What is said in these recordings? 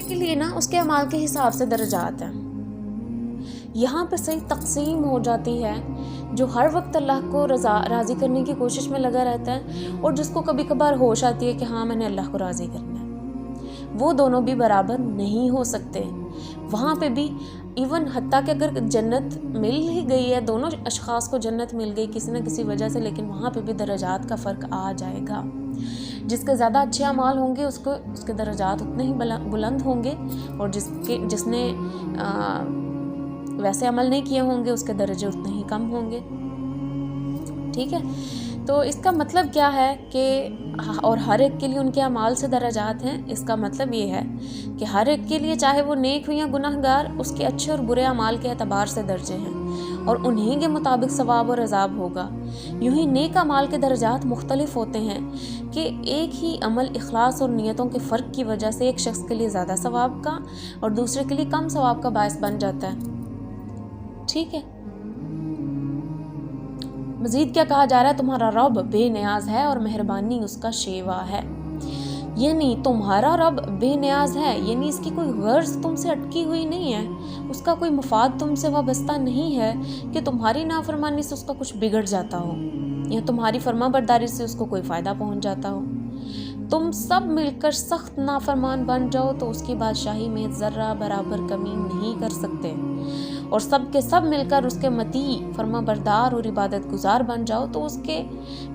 کے لیے نا اس کے اعمال کے حساب سے درجات ہیں. یہاں پہ صحیح تقسیم ہو جاتی ہے. جو ہر وقت اللہ کو راضی کرنے کی کوشش میں لگا رہتا ہے اور جس کو کبھی کبھار ہوش آتی ہے کہ ہاں میں نے اللہ کو راضی کرنا ہے، وہ دونوں بھی برابر نہیں ہو سکتے. وہاں پہ بھی ایون حتیٰ کہ اگر جنت مل ہی گئی ہے، دونوں اشخاص کو جنت مل گئی کسی نہ کسی وجہ سے، لیکن وہاں پہ بھی درجات کا فرق آ جائے گا. جس کے زیادہ اچھے اعمال ہوں گے اس کے درجات اتنے ہی بلند ہوں گے، اور جس نے ویسے عمل نہیں کیے ہوں گے اس کے درجے اتنے ہی کم ہوں گے. ٹھیک ہے، تو اس کا مطلب کیا ہے کہ اور ہر ایک کے لیے ان کے اعمال سے درجات ہیں. اس کا مطلب یہ ہے کہ ہر ایک کے لیے چاہے وہ نیک ہو یا گناہ گار، اس کے اچھے اور برے اعمال کے اعتبار سے درجے ہیں اور انہیں کے مطابق ثواب اور عذاب ہوگا. یوں ہی نیک اعمال کے درجات مختلف ہوتے ہیں کہ ایک ہی عمل اخلاص اور نیتوں کے فرق کی وجہ سے ایک شخص کے لیے زیادہ ثواب کا اور دوسرے کے لیے کم ثواب کا باعث بن جاتا ہے. ٹھیک ہے، مزید کیا کہا جا رہا ہے؟ تمہارا رب بے نیاز ہے اور مہربانی اس کا شیوا ہے. یعنی تمہارا رب بے نیاز ہے، یعنی اس کی کوئی غرض تم سے اٹکی ہوئی نہیں ہے، اس کا کوئی مفاد تم سے وابستہ نہیں ہے کہ تمہاری نافرمانی سے اس کا کچھ بگڑ جاتا ہو یا تمہاری فرما برداری سے اس کو کوئی فائدہ پہنچ جاتا ہو. تم سب مل کر سخت نافرمان بن جاؤ تو اس کی بادشاہی میں ذرہ برابر کمی نہیں کر سکتے، اور سب کے سب مل کر اس کے مطیع فرما بردار اور عبادت گزار بن جاؤ تو اس کے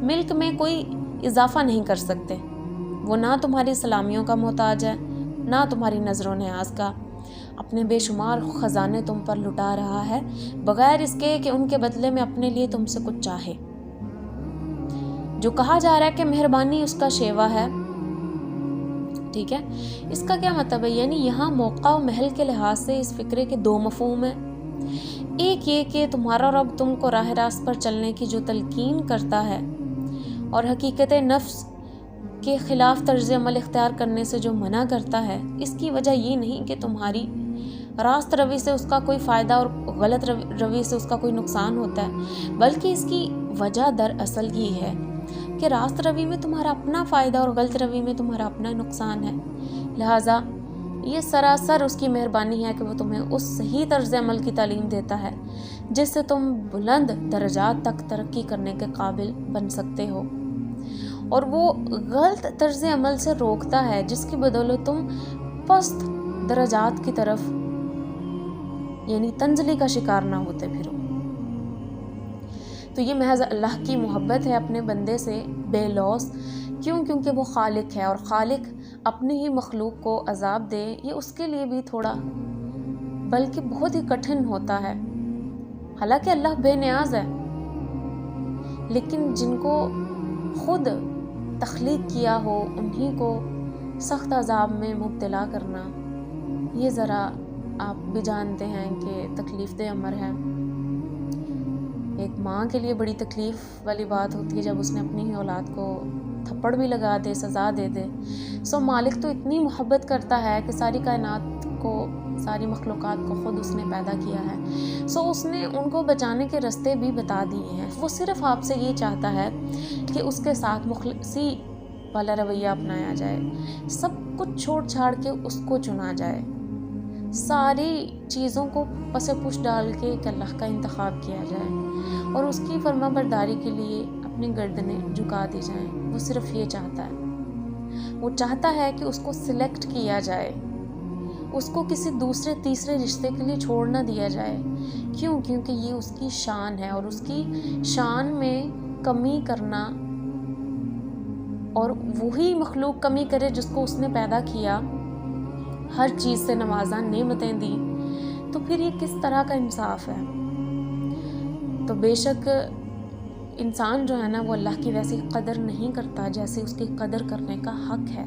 ملک میں کوئی اضافہ نہیں کر سکتے. وہ نہ تمہاری سلامیوں کا محتاج ہے نہ تمہاری نظر و نیاز کا. اپنے بے شمار خزانے تم پر لٹا رہا ہے بغیر اس کے کہ ان کے بدلے میں اپنے لیے تم سے کچھ چاہے. جو کہا جا رہا ہے کہ مہربانی اس کا شیوا ہے، ٹھیک ہے، اس کا کیا مطلب ہے؟ یعنی یہاں موقع و محل کے لحاظ سے اس فکرے کے دو مفہوم ہیں. ایک یہ کہ تمہارا رب تم کو راہ راست پر چلنے کی جو تلقین کرتا ہے اور حقیقت نفس کے خلاف طرز عمل اختیار کرنے سے جو منع کرتا ہے، اس کی وجہ یہ نہیں کہ تمہاری راست روی سے اس کا کوئی فائدہ اور غلط روی سے اس کا کوئی نقصان ہوتا ہے، بلکہ اس کی وجہ دراصل یہ ہے کہ راست روی میں تمہارا اپنا فائدہ اور غلط روی میں تمہارا اپنا نقصان ہے. لہٰذا یہ سراسر اس کی مہربانی ہے کہ وہ تمہیں اس صحیح طرز عمل کی تعلیم دیتا ہے جس سے تم بلند درجات تک ترقی کرنے کے قابل بن سکتے ہو، اور وہ غلط طرز عمل سے روکتا ہے جس کی بدولت تم پست درجات کی طرف یعنی تنزلی کا شکار نہ ہوتے پھرو. تو یہ محض اللہ کی محبت ہے اپنے بندے سے بے لوث. کیونکہ وہ خالق ہے، اور خالق اپنی ہی مخلوق کو عذاب دے یہ اس کے لیے بھی تھوڑا بلکہ بہت ہی کٹھن ہوتا ہے. حالانکہ اللہ بے نیاز ہے، لیکن جن کو خود تخلیق کیا ہو انہی کو سخت عذاب میں مبتلا کرنا، یہ ذرا آپ بھی جانتے ہیں کہ تکلیف دہ امر ہے. ایک ماں کے لیے بڑی تکلیف والی بات ہوتی ہے جب اس نے اپنی ہی اولاد کو تھپڑ بھی لگا دے، سزا دے دے. مالک تو اتنی محبت کرتا ہے کہ ساری کائنات کو، ساری مخلوقات کو خود اس نے پیدا کیا ہے، اس نے ان کو بچانے کے راستے بھی بتا دیے ہیں. وہ صرف آپ سے یہ چاہتا ہے کہ اس کے ساتھ مخلصی والا رویہ اپنایا جائے، سب کچھ چھوڑ چھاڑ کے اس کو چنا جائے، ساری چیزوں کو پس پش ڈال کے کہ اللہ کا انتخاب کیا جائے اور اس کی فرما برداری کے لیے اپنی گردنیں جھکا دی جائیں. وہ صرف یہ چاہتا ہے، وہ چاہتا ہے کہ اس کو سلیکٹ کیا جائے، اس کو کسی دوسرے تیسرے رشتے کے لیے چھوڑ نہ دیا جائے. کیونکہ یہ اس کی شان ہے، اور اس کی شان میں کمی کرنا اور وہی مخلوق کمی کرے جس کو اس نے پیدا کیا، ہر چیز سے نوازا، نعمتیں دی، تو پھر یہ کس طرح کا انصاف ہے؟ تو بے شک انسان جو ہے نا وہ اللہ کی ویسی قدر نہیں کرتا جیسے اس کی قدر کرنے کا حق ہے.